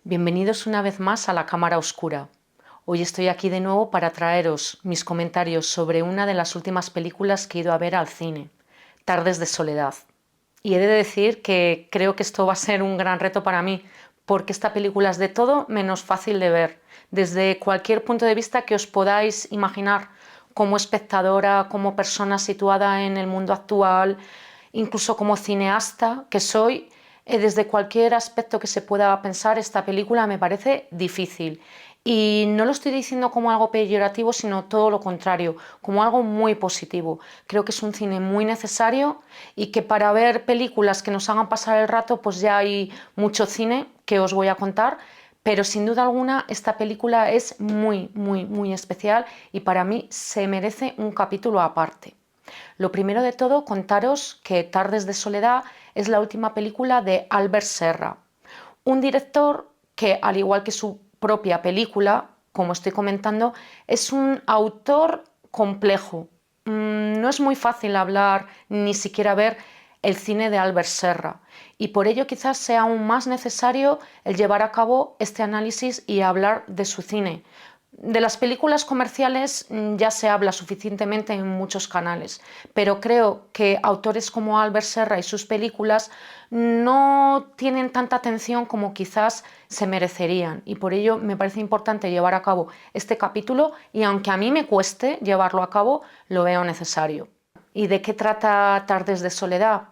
Bienvenidos una vez más a la Cámara Oscura. Hoy estoy aquí de nuevo para traeros mis comentarios sobre una de las últimas películas que he ido a ver al cine, Tardes de Soledad. Y he de decir que creo que esto va a ser un gran reto para mí, porque esta película es de todo menos fácil de ver, desde cualquier punto de vista que os podáis imaginar, como espectadora, como persona situada en el mundo actual, incluso como cineasta que soy. Desde cualquier aspecto que se pueda pensar, esta película me parece difícil. Y no lo estoy diciendo como algo peyorativo, sino todo lo contrario, como algo muy positivo. Creo que es un cine muy necesario y que para ver películas que nos hagan pasar el rato, pues ya hay mucho cine que os voy a contar. Pero sin duda alguna esta película es muy especial y para mí se merece un capítulo aparte. Lo primero de todo, contaros que Tardes de Soledad es la última película de Albert Serra, un director que, al igual que su propia película, como estoy comentando, es un autor complejo. No es muy fácil hablar, ni siquiera ver el cine de Albert Serra, y por ello quizás sea aún más necesario el llevar a cabo este análisis y hablar de su cine. De las películas comerciales ya se habla suficientemente en muchos canales, pero creo que autores como Albert Serra y sus películas no tienen tanta atención como quizás se merecerían, y por ello me parece importante llevar a cabo este capítulo, y aunque a mí me cueste llevarlo a cabo, lo veo necesario. ¿Y de qué trata Tardes de Soledad?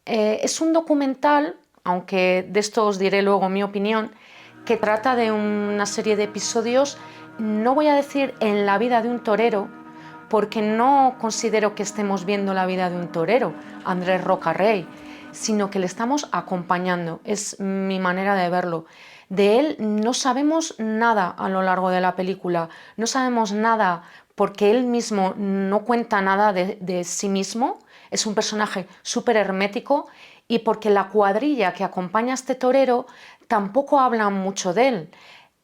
Es un documental, aunque de esto os diré luego mi opinión, que trata de una serie de episodios, no voy a decir en la vida de un torero, porque no considero que estemos viendo la vida de un torero, Andrés Rocarrey, sino que le estamos acompañando, es mi manera de verlo. De él no sabemos nada a lo largo de la película, no sabemos nada porque él mismo no cuenta nada de sí mismo, es un personaje súper hermético, y porque la cuadrilla que acompaña a este torero tampoco habla mucho de él,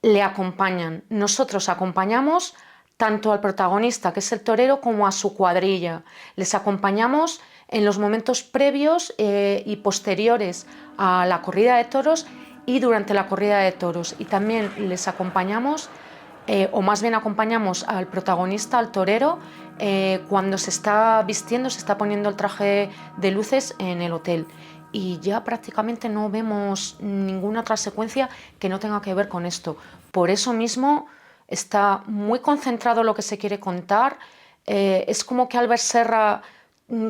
le acompañan. Nosotros acompañamos tanto al protagonista, que es el torero, como a su cuadrilla. Les acompañamos en los momentos previos y posteriores a la corrida de toros y durante la corrida de toros. Y también les acompañamos, o más bien acompañamos al protagonista, al torero, cuando se está vistiendo, se está poniendo el traje de luces en el hotel. Y ya prácticamente no vemos ninguna otra secuencia que no tenga que ver con esto. Por eso mismo está muy concentrado lo que se quiere contar. Es como que Albert Serra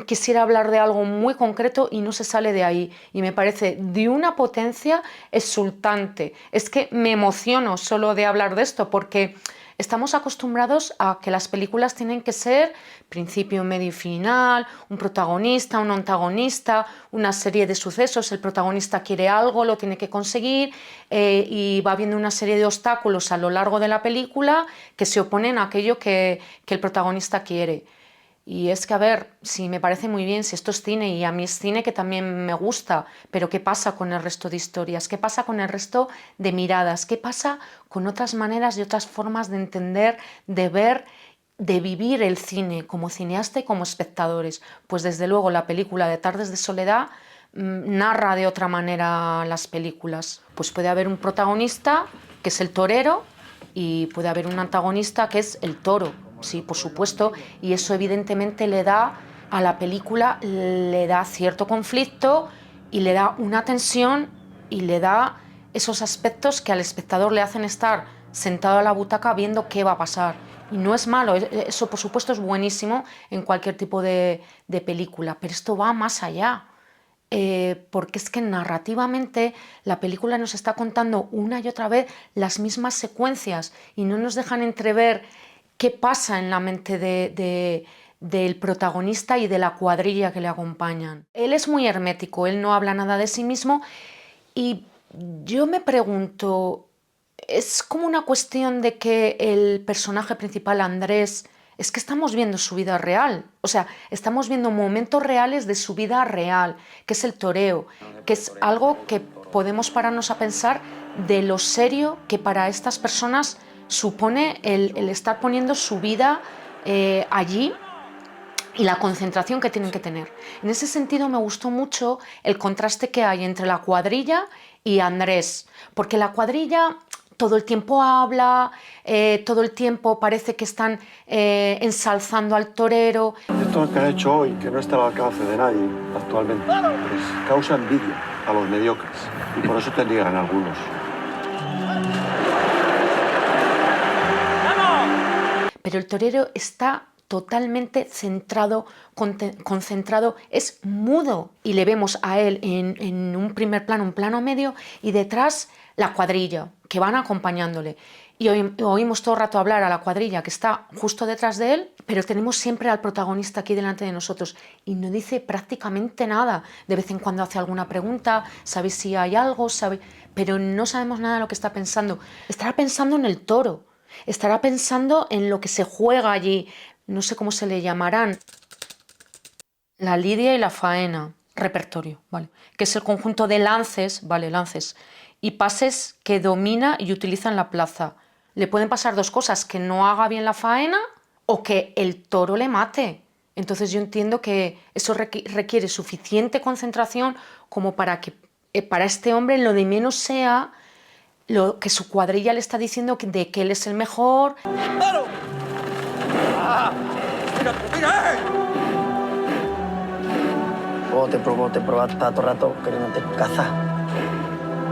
quisiera hablar de algo muy concreto y no se sale de ahí, y me parece de una potencia exultante. Es que me emociono solo de hablar de esto, porque estamos acostumbrados a que las películas tienen que ser principio, medio y final, un protagonista, un antagonista, una serie de sucesos, el protagonista quiere algo, lo tiene que conseguir, y va habiendo una serie de obstáculos a lo largo de la película que se oponen a aquello que el protagonista quiere. Y es que, a ver, sí, me parece muy bien, si esto es cine, y a mí es cine que también me gusta, pero ¿qué pasa con el resto de historias? ¿Qué pasa con el resto de miradas? ¿Qué pasa con otras maneras y otras formas de entender, de ver, de vivir el cine como cineasta y como espectadores? Pues desde luego la película de Tardes de Soledad narra de otra manera las películas. Pues puede haber un protagonista, que es el torero, y puede haber un antagonista, que es el toro. Sí, por supuesto, y eso evidentemente le da a la película, le da cierto conflicto y le da una tensión y le da esos aspectos que al espectador le hacen estar sentado a la butaca viendo qué va a pasar. Y no es malo, eso por supuesto es buenísimo en cualquier tipo de película, pero esto va más allá. Porque es que narrativamente la película nos está contando una y otra vez las mismas secuencias y no nos dejan entrever qué pasa en la mente del protagonista y de la cuadrilla que le acompañan. Él es muy hermético, él no habla nada de sí mismo, y yo me pregunto, ¿es como una cuestión de que el personaje principal, Andrés, es que estamos viendo su vida real? O sea, estamos viendo momentos reales de su vida real, que es el toreo, que es algo que podemos pararnos a pensar de lo serio que para estas personas supone el estar poniendo su vida allí, y la concentración que tienen que tener. En ese sentido me gustó mucho el contraste que hay entre la cuadrilla y Andrés, porque la cuadrilla todo el tiempo habla, todo el tiempo parece que están ensalzando al torero. Esto que han hecho hoy, que no está al alcance de nadie actualmente, pues causa envidia a los mediocres y por eso te niegan algunos. Pero el torero está totalmente centrado, concentrado, es mudo y le vemos a él en un primer plano, un plano medio y detrás la cuadrilla que van acompañándole y oímos todo el rato hablar a la cuadrilla que está justo detrás de él, pero tenemos siempre al protagonista aquí delante de nosotros y no dice prácticamente nada. De vez en cuando hace alguna pregunta, sabe si hay algo, pero no sabemos nada de lo que está pensando. Estará pensando en el toro, estará pensando en lo que se juega allí. No sé cómo se le llamarán, la lidia y la faena, repertorio, ¿vale? Que es el conjunto de lances, ¿vale? Lances y pases que domina y utiliza en la plaza. Le pueden pasar dos cosas, que no haga bien la faena o que el toro le mate. Entonces yo entiendo que eso requiere suficiente concentración como para que para este hombre lo de menos sea lo que su cuadrilla le está diciendo de que él es el mejor. ¡Claro! ¡Ah! ¡Mira, mira! Te probas todo el rato queriéndote cazar.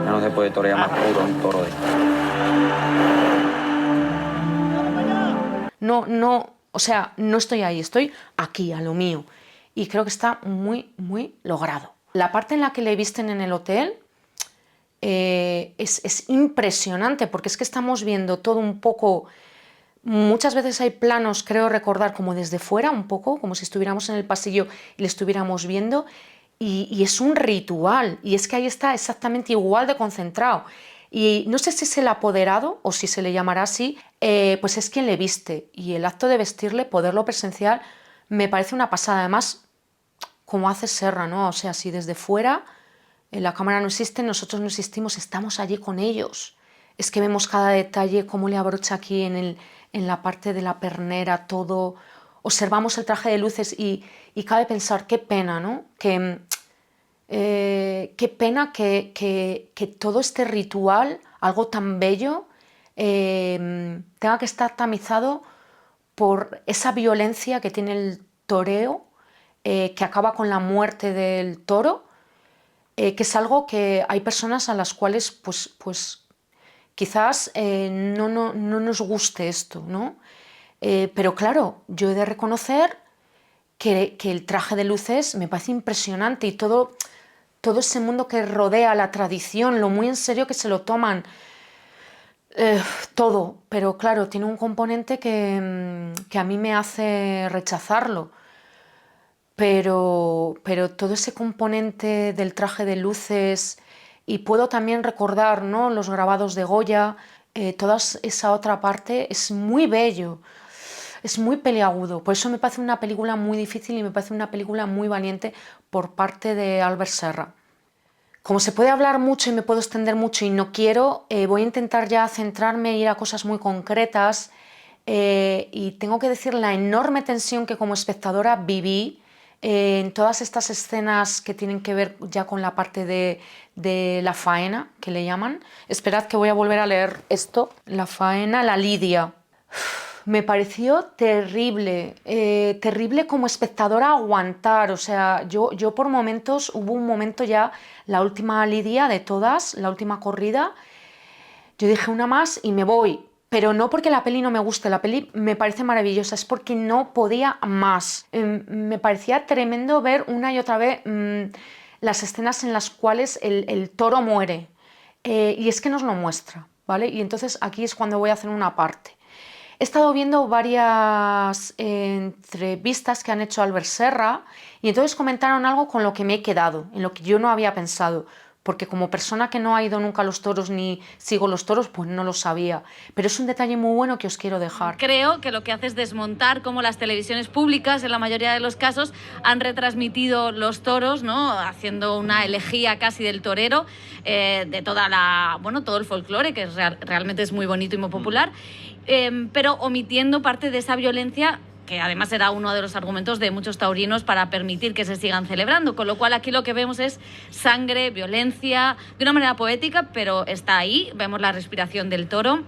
Ya no se puede torear más puro un toro de esto. No, o sea, no estoy ahí, estoy aquí, a lo mío. Y creo que está muy, muy logrado. La parte en la que le visten en el hotel es impresionante, porque es que estamos viendo todo un poco. Muchas veces hay planos, creo recordar, como desde fuera, un poco, como si estuviéramos en el pasillo y le estuviéramos viendo, y es un ritual, y es que ahí está exactamente igual de concentrado. Y no sé si es el apoderado o si se le llamará así, pues es quien le viste, y el acto de vestirle, poderlo presenciar, me parece una pasada. Además, como hace Serra, ¿no? O sea, si desde fuera la cámara no existe, nosotros no existimos, estamos allí con ellos. Es que vemos cada detalle, cómo le abrocha aquí en la parte de la pernera, todo. Observamos el traje de luces y cabe pensar, qué pena, ¿no? Qué pena que todo este ritual, algo tan bello, tenga que estar tamizado por esa violencia que tiene el toreo, que acaba con la muerte del toro, que es algo que hay personas a las cuales pues quizás no nos guste esto, ¿no? Pero claro, yo he de reconocer que el traje de luces me parece impresionante y todo ese mundo que rodea la tradición, lo muy en serio que se lo toman, todo. Pero claro, tiene un componente que a mí me hace rechazarlo. Pero todo ese componente del traje de luces, y puedo también recordar, ¿no?, los grabados de Goya, toda esa otra parte es muy bello, es muy peliagudo. Por eso me parece una película muy difícil y me parece una película muy valiente por parte de Albert Serra. Como se puede hablar mucho y me puedo extender mucho y no quiero, voy a intentar ya centrarme e ir a cosas muy concretas, y tengo que decir la enorme tensión que como espectadora viví en todas estas escenas que tienen que ver ya con la parte de la faena, que le llaman. Esperad que voy a volver a leer esto. La faena, la lidia. Me pareció terrible, terrible como espectadora aguantar. O sea, yo por momentos, hubo un momento ya, la última lidia de todas, la última corrida, yo dije una más y me voy. Pero no porque la peli no me guste, la peli me parece maravillosa, es porque no podía más. Me parecía tremendo ver una y otra vez las escenas en las cuales el toro muere. Y es que nos lo muestra, ¿vale? Y entonces aquí es cuando voy a hacer una parte. He estado viendo varias entrevistas que han hecho Albert Serra y entonces comentaron algo con lo que me he quedado, en lo que yo no había pensado. Porque como persona que no ha ido nunca a los toros ni sigo los toros, pues no lo sabía. Pero es un detalle muy bueno que os quiero dejar. Creo que lo que hace es desmontar cómo las televisiones públicas, en la mayoría de los casos, han retransmitido los toros, ¿no?, haciendo una elegía casi del torero, de todo el folclore, que realmente es muy bonito y muy popular, pero omitiendo parte de esa violencia que además era uno de los argumentos de muchos taurinos para permitir que se sigan celebrando, con lo cual aquí lo que vemos es sangre, violencia, de una manera poética, pero está ahí, vemos la respiración del toro.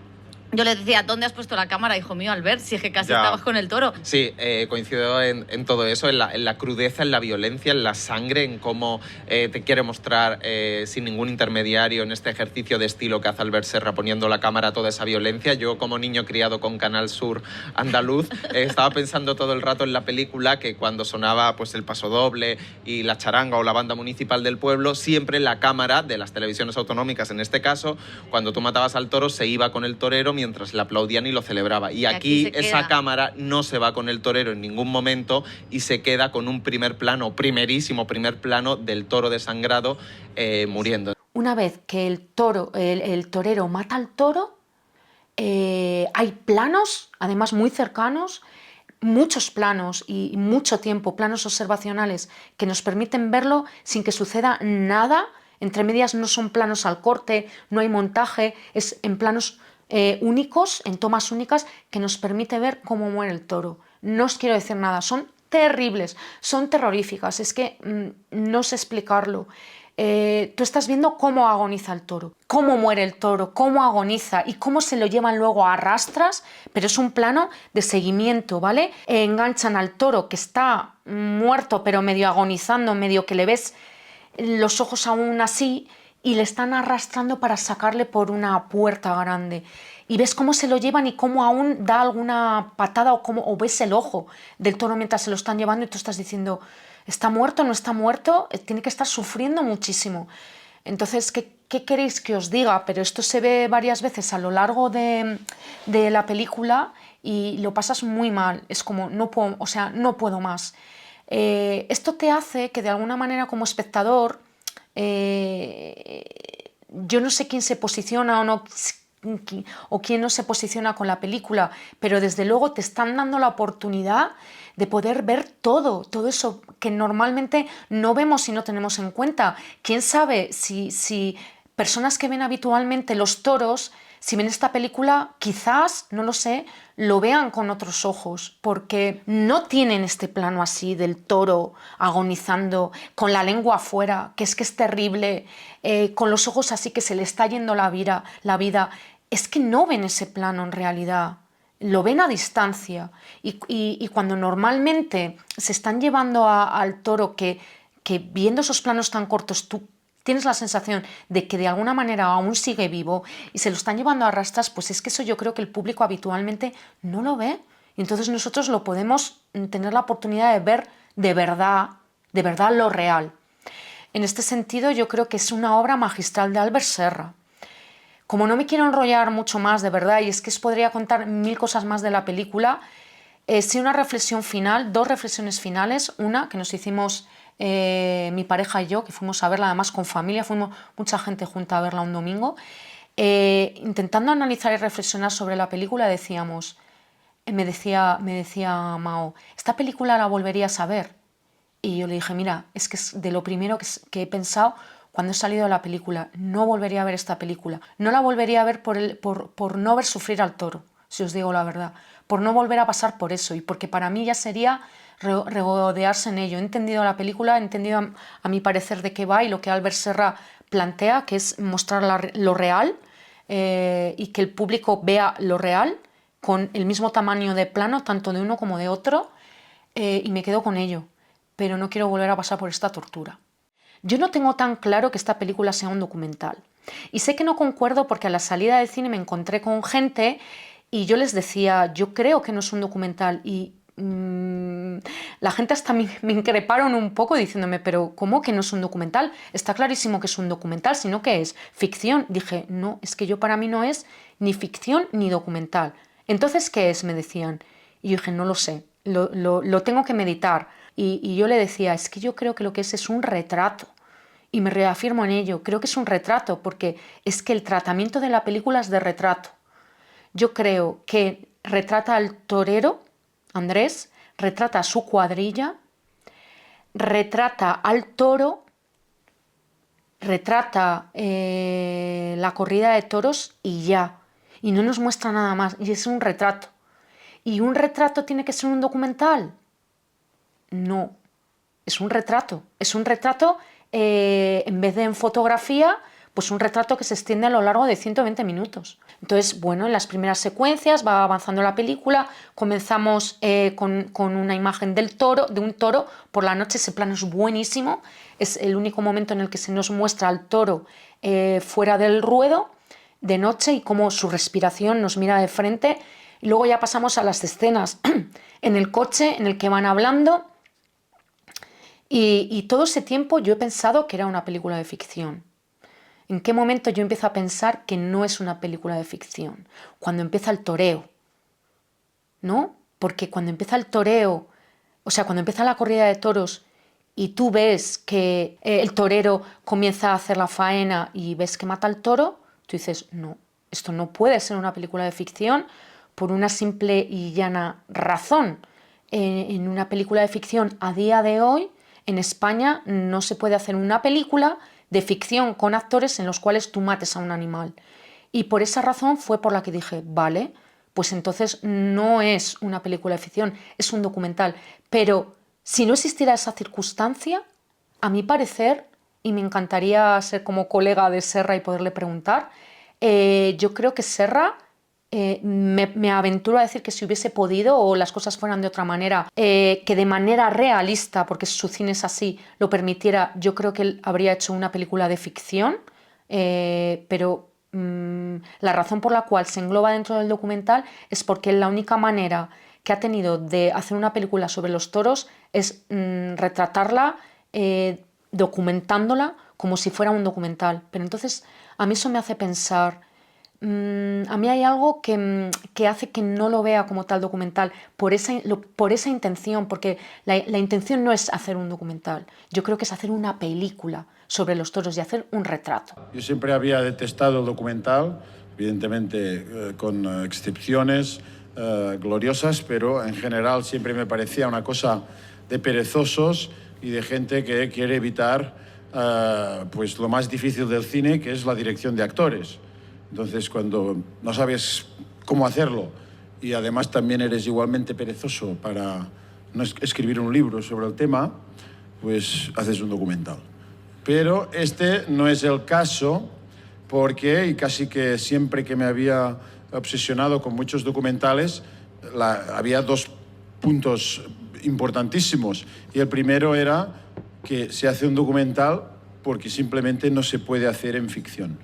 Yo le decía, ¿dónde has puesto la cámara, hijo mío, Albert? Si es que casi estabas con el toro. Sí, coincido en todo eso, en la crudeza, en la violencia, en la sangre, en cómo te quiere mostrar sin ningún intermediario en este ejercicio de estilo que hace Albert Serra poniendo la cámara toda esa violencia. Yo, como niño criado con Canal Sur andaluz, estaba pensando todo el rato en la película que cuando sonaba pues el pasodoble y la charanga o la banda municipal del pueblo, siempre la cámara de las televisiones autonómicas, en este caso, cuando tú matabas al toro, se iba con el torero mientras le aplaudían y lo celebraba. Y aquí esa cámara no se va con el torero en ningún momento y se queda con un primerísimo primer plano del toro desangrado muriendo. Una vez que el torero mata al toro, hay planos, además muy cercanos, muchos planos y mucho tiempo, planos observacionales que nos permiten verlo sin que suceda nada. Entre medias no son planos al corte, no hay montaje, es en planos únicos, en tomas únicas, que nos permite ver cómo muere el toro. No os quiero decir nada, son terribles, son terroríficas, es que no sé explicarlo. Tú estás viendo cómo agoniza el toro, cómo muere el toro, cómo agoniza y cómo se lo llevan luego a rastras, pero es un plano de seguimiento, ¿vale? Enganchan al toro que está muerto pero medio agonizando, medio que le ves los ojos aún así, y le están arrastrando para sacarle por una puerta grande. Y ves cómo se lo llevan y cómo aún da alguna patada o ves el ojo del toro mientras se lo están llevando y tú estás diciendo, ¿está muerto? ¿No está muerto? Tiene que estar sufriendo muchísimo. Entonces, ¿qué queréis que os diga? Pero esto se ve varias veces a lo largo de la película y lo pasas muy mal. Es como, no puedo más. Esto te hace que de alguna manera como espectador, yo no sé quién se posiciona o no, o quién no se posiciona con la película, pero desde luego te están dando la oportunidad de poder ver todo eso que normalmente no vemos y no tenemos en cuenta. ¿Quién sabe si personas que ven habitualmente los toros, si ven esta película, quizás, no lo sé, lo vean con otros ojos, porque no tienen este plano así del toro agonizando, con la lengua afuera, que es terrible, con los ojos así que se le está yendo la vida. Es que no ven ese plano en realidad, lo ven a distancia. Y cuando normalmente se están llevando al toro, que viendo esos planos tan cortos, tú tienes la sensación de que de alguna manera aún sigue vivo y se lo están llevando a rastras, pues es que eso yo creo que el público habitualmente no lo ve. Y entonces nosotros lo podemos tener la oportunidad de ver de verdad lo real. En este sentido yo creo que es una obra magistral de Albert Serra. Como no me quiero enrollar mucho más, de verdad, y es que os podría contar 1000 cosas más de la película, sí una reflexión final, 2 reflexiones finales. Una que nos hicimos mi pareja y yo, que fuimos a verla además con familia, fuimos mucha gente junta a verla un domingo, intentando analizar y reflexionar sobre la película, decíamos, me decía Mao, ¿esta película la volverías a ver? Y yo le dije, mira, es que es de lo primero que he pensado cuando he salido de la película, no volvería a ver esta película, no la volvería a ver por no ver sufrir al toro, si os digo la verdad, por no volver a pasar por eso, y porque para mí ya sería regodearse en ello. He entendido la película, he entendido a mi parecer de qué va y lo que Albert Serra plantea, que es mostrar lo real y que el público vea lo real con el mismo tamaño de plano, tanto de uno como de otro, y me quedo con ello, pero no quiero volver a pasar por esta tortura. Yo no tengo tan claro que esta película sea un documental, y sé que no concuerdo porque a la salida del cine me encontré con gente y yo les decía, yo creo que no es un documental, y la gente hasta me increparon un poco diciéndome, pero ¿cómo que no es un documental? Está clarísimo que es un documental, sino que es ficción. Dije, no, es que para mí no es ni ficción ni documental. Entonces, ¿qué es? Me decían. Y yo dije, no lo sé, lo tengo que meditar. Y yo le decía, es que yo creo que lo que es un retrato. Y me reafirmo en ello, creo que es un retrato, porque es que el tratamiento de la película es de retrato. Yo creo que retrata al torero, Andrés, retrata a su cuadrilla, retrata al toro, retrata la corrida de toros y ya. Y no nos muestra nada más. Y es un retrato. ¿Y un retrato tiene que ser un documental? No, es un retrato. Es un retrato, en vez de en fotografía, pues un retrato que se extiende a lo largo de 120 minutos. Entonces, bueno, en las primeras secuencias va avanzando la película, comenzamos con una imagen del toro, de un toro, por la noche ese plano es buenísimo, es el único momento en el que se nos muestra al toro fuera del ruedo, de noche, y cómo su respiración nos mira de frente. Y luego ya pasamos a las escenas en el coche en el que van hablando, y todo ese tiempo yo he pensado que era una película de ficción. ¿En qué momento yo empiezo a pensar que no es una película de ficción? Cuando empieza el toreo, ¿no? Porque cuando empieza el toreo, o sea, cuando empieza la corrida de toros y tú ves que el torero comienza a hacer la faena y ves que mata al toro, tú dices, no, esto no puede ser una película de ficción por una simple y llana razón. En una película de ficción a día de hoy, en España, no se puede hacer una película de ficción con actores en los cuales tú mates a un animal. Y por esa razón fue por la que dije, vale, pues entonces no es una película de ficción, es un documental. Pero si no existiera esa circunstancia, a mi parecer, y me encantaría ser como colega de Serra y poderle preguntar, yo creo que Serra, me aventuro a decir que si hubiese podido o las cosas fueran de otra manera, que de manera realista, porque su cine es así, lo permitiera, yo creo que él habría hecho una película de ficción, pero la razón por la cual se engloba dentro del documental es porque la única manera que ha tenido de hacer una película sobre los toros es retratarla, documentándola como si fuera un documental. Pero entonces a mí eso me hace pensar, a mí hay algo que hace que no lo vea como tal documental, por esa intención, porque la intención no es hacer un documental, yo creo que es hacer una película sobre los toros y hacer un retrato. Yo siempre había detestado el documental, evidentemente con excepciones gloriosas, pero en general siempre me parecía una cosa de perezosos y de gente que quiere evitar pues lo más difícil del cine, que es la dirección de actores. Entonces, cuando no sabes cómo hacerlo y además también eres igualmente perezoso para no escribir un libro sobre el tema, pues haces un documental. Pero este no es el caso porque, y casi que siempre que me había obsesionado con muchos documentales, había dos puntos importantísimos. Y el primero era que se hace un documental porque simplemente no se puede hacer en ficción.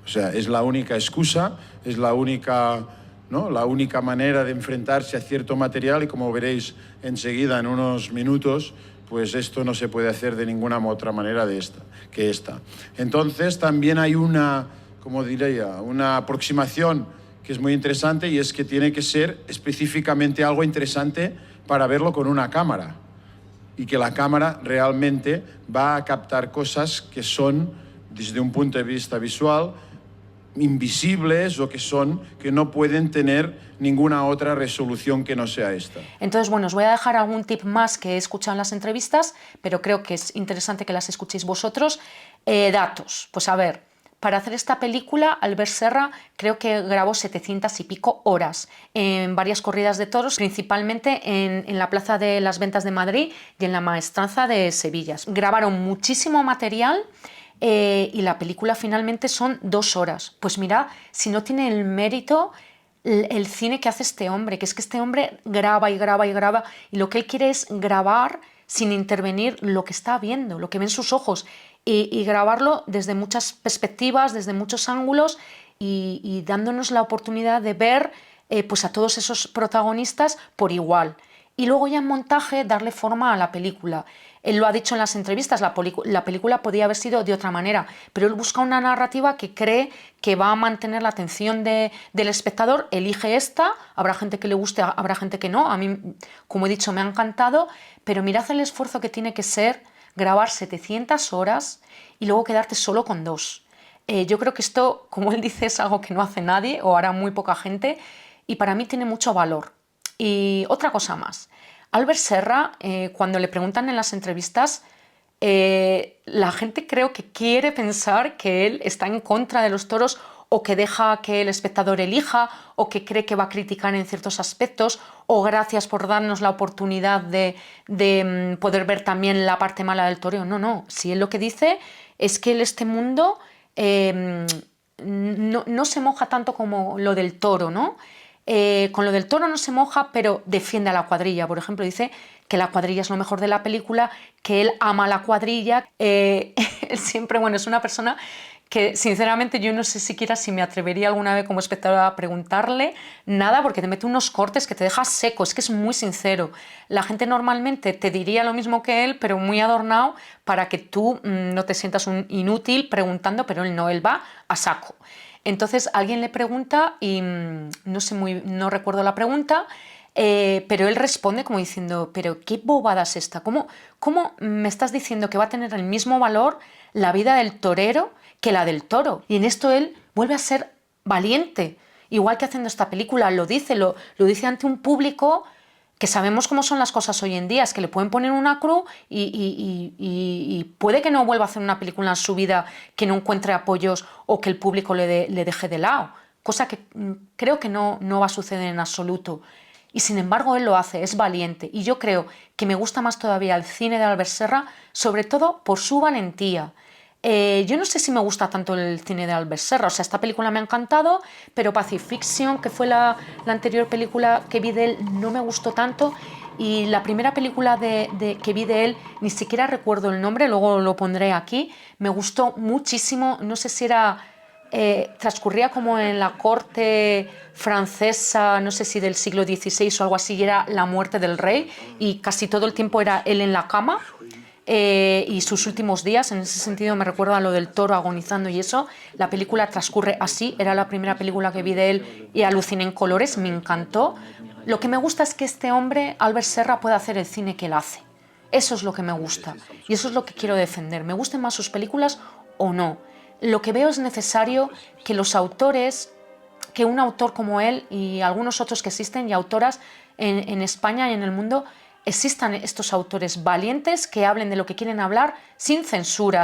O sea, es la única excusa, es la única, ¿no?, la única manera de enfrentarse a cierto material y como veréis enseguida en unos minutos, pues esto no se puede hacer de ninguna otra manera que esta. Entonces también hay una, como diría, una aproximación que es muy interesante y es que tiene que ser específicamente algo interesante para verlo con una cámara y que la cámara realmente va a captar cosas que son, desde un punto de vista visual, invisibles o que no pueden tener ninguna otra resolución que no sea esta. Entonces, bueno, os voy a dejar algún tip más que he escuchado en las entrevistas, pero creo que es interesante que las escuchéis vosotros. Datos. Pues a ver, para hacer esta película, Albert Serra creo que grabó 700 y pico horas en varias corridas de toros, principalmente en la Plaza de las Ventas de Madrid y en la Maestranza de Sevilla. Grabaron muchísimo material. Y la película finalmente son 2 horas. Pues mira, si no tiene el mérito el cine que hace este hombre, que es que este hombre graba y graba y graba, y lo que él quiere es grabar sin intervenir lo que está viendo, lo que ven sus ojos, y grabarlo desde muchas perspectivas, desde muchos ángulos, y dándonos la oportunidad de ver pues a todos esos protagonistas por igual. Y luego ya en montaje darle forma a la película. Él lo ha dicho en las entrevistas, la película podía haber sido de otra manera, pero él busca una narrativa que cree que va a mantener la atención del espectador, elige esta, habrá gente que le guste, habrá gente que no, a mí, como he dicho, me ha encantado, pero mirad el esfuerzo que tiene que ser grabar 700 horas y luego quedarte solo con 2. Yo creo que esto, como él dice, es algo que no hace nadie o hará muy poca gente, y para mí tiene mucho valor. Y otra cosa más. Albert Serra, cuando le preguntan en las entrevistas, la gente creo que quiere pensar que él está en contra de los toros o que deja que el espectador elija, o que cree que va a criticar en ciertos aspectos, o gracias por darnos la oportunidad de poder ver también la parte mala del toreo. No, no, si él lo que dice es que este mundo no se moja tanto como lo del toro, ¿no? Con lo del toro no se moja, pero defiende a la cuadrilla. Por ejemplo, dice que la cuadrilla es lo mejor de la película, que él ama a la cuadrilla. Él siempre, bueno, es una persona que sinceramente yo no sé siquiera si me atrevería alguna vez como espectadora a preguntarle nada, porque te mete unos cortes que te dejas seco, es que es muy sincero. La gente normalmente te diría lo mismo que él, pero muy adornado para que tú no te sientas un inútil preguntando, pero él no, él va a saco. Entonces alguien le pregunta y no recuerdo la pregunta, pero él responde como diciendo, pero qué bobada es esta, ¿cómo me estás diciendo que va a tener el mismo valor la vida del torero que la del toro? Y en esto él vuelve a ser valiente, igual que haciendo esta película, lo dice ante un público que sabemos cómo son las cosas hoy en día, es que le pueden poner una cruz y puede que no vuelva a hacer una película en su vida, que no encuentre apoyos o que el público le deje de lado, cosa que creo que no va a suceder en absoluto. Y sin embargo él lo hace, es valiente. Y yo creo que me gusta más todavía el cine de Albert Serra, sobre todo por su valentía. Yo no sé si me gusta tanto el cine de Albert Serra, o sea, esta película me ha encantado, pero Pacifiction, que fue la anterior película que vi de él, no me gustó tanto, y la primera película que vi de él, ni siquiera recuerdo el nombre, luego lo pondré aquí, me gustó muchísimo, no sé si transcurría como en la corte francesa, no sé si del siglo XVI o algo así, y era la muerte del rey, y casi todo el tiempo era él en la cama, y sus últimos días, en ese sentido me recuerda a lo del toro agonizando y eso. La película transcurre así, era la primera película que vi de él y aluciné en colores, me encantó. Lo que me gusta es que este hombre, Albert Serra, puede hacer el cine que él hace. Eso es lo que me gusta y eso es lo que quiero defender. Me gusten más sus películas o no. Lo que veo es necesario que los autores, que un autor como él y algunos otros que existen y autoras en España y en el mundo, existan estos autores valientes que hablen de lo que quieren hablar sin censura,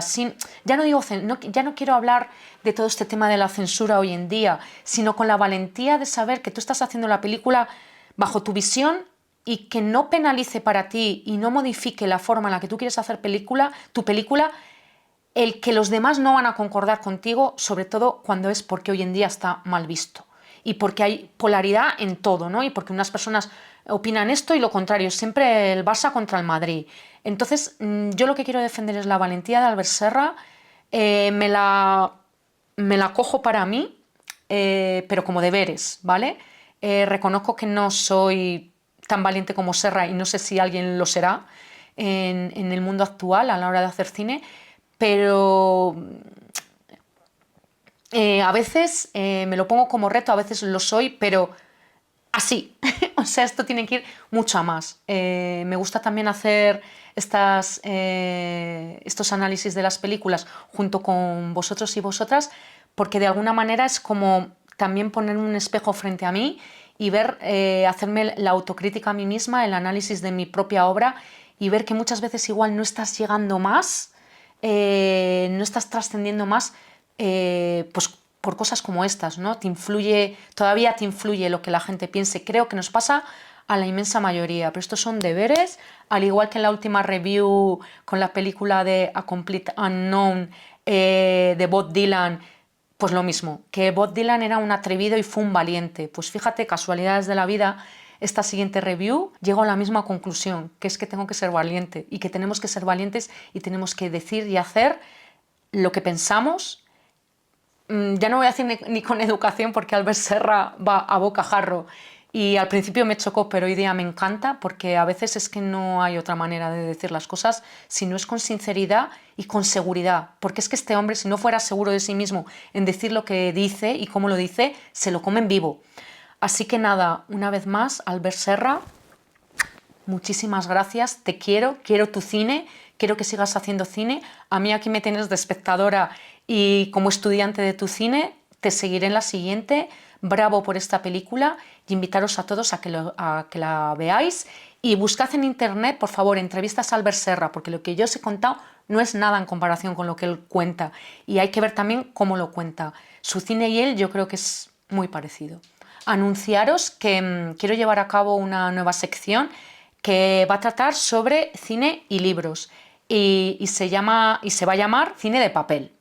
ya no quiero hablar de todo este tema de la censura hoy en día, sino con la valentía de saber que tú estás haciendo la película bajo tu visión y que no penalice para ti y no modifique la forma en la que tú quieres hacer tu película, el que los demás no van a concordar contigo, sobre todo cuando es porque hoy en día está mal visto y porque hay polaridad en todo, ¿no? Y porque unas personas opinan esto y lo contrario, siempre el Barça contra el Madrid. Entonces, yo lo que quiero defender es la valentía de Albert Serra, me la cojo para mí, pero como deberes, ¿vale? Reconozco que no soy tan valiente como Serra y no sé si alguien lo será en el mundo actual a la hora de hacer cine, pero a veces me lo pongo como reto, a veces lo soy, pero así. O sea, esto tiene que ir mucho a más. Me gusta también hacer estos análisis de las películas junto con vosotros y vosotras, porque de alguna manera es como también poner un espejo frente a mí y ver, hacerme la autocrítica a mí misma, el análisis de mi propia obra y ver que muchas veces igual no estás llegando más, no estás trascendiendo más, pues por cosas como estas, ¿no? Todavía te influye lo que la gente piense. Creo que nos pasa a la inmensa mayoría, pero estos son deberes, al igual que en la última review con la película de A Complete Unknown de Bob Dylan, pues lo mismo, que Bob Dylan era un atrevido y fue un valiente. Pues fíjate, casualidades de la vida, esta siguiente review llego a la misma conclusión, que es que tengo que ser valiente y que tenemos que ser valientes y tenemos que decir y hacer lo que pensamos. Ya no voy a decir ni con educación porque Albert Serra va a bocajarro y al principio me chocó, pero hoy día me encanta porque a veces es que no hay otra manera de decir las cosas si no es con sinceridad y con seguridad, porque es que este hombre, si no fuera seguro de sí mismo en decir lo que dice y cómo lo dice, se lo come en vivo. Así que nada, una vez más, Albert Serra, muchísimas gracias, te quiero tu cine, quiero que sigas haciendo cine. A mí aquí me tienes de espectadora y como estudiante de tu cine, te seguiré en la siguiente. Bravo por esta película y invitaros a todos a que la veáis y buscad en internet, por favor, entrevistas a Albert Serra, porque lo que yo os he contado no es nada en comparación con lo que él cuenta y hay que ver también cómo lo cuenta. su cine y él yo creo que es muy parecido. Anunciaros que quiero llevar a cabo una nueva sección que va a tratar sobre cine y libros y se va a llamar Cine de Papel.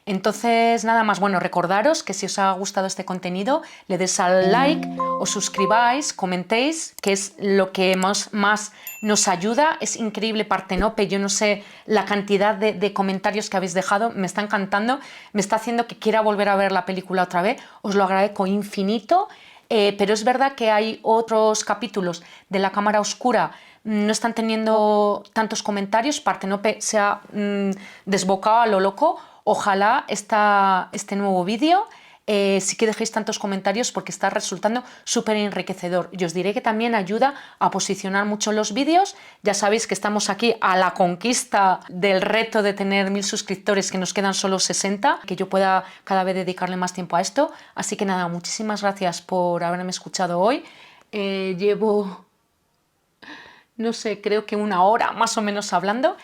Entonces, nada más, bueno, recordaros que si os ha gustado este contenido, le des al like, os suscribáis, comentéis, que es lo que más nos ayuda. Es increíble, Partenope, yo no sé la cantidad de comentarios que habéis dejado, me está encantando, me está haciendo que quiera volver a ver la película otra vez, os lo agradezco infinito, pero es verdad que hay otros capítulos de La Cámara Oscura, no están teniendo tantos comentarios, Partenope se ha desbocado a lo loco. Ojalá este nuevo vídeo sí que dejéis tantos comentarios porque está resultando súper enriquecedor. Y os diré que también ayuda a posicionar mucho los vídeos. Ya sabéis que estamos aquí a la conquista del reto de tener 1000 suscriptores, que nos quedan solo 60, que yo pueda cada vez dedicarle más tiempo a esto. Así que nada, muchísimas gracias por haberme escuchado hoy. Llevo, no sé, creo que 1 hora más o menos hablando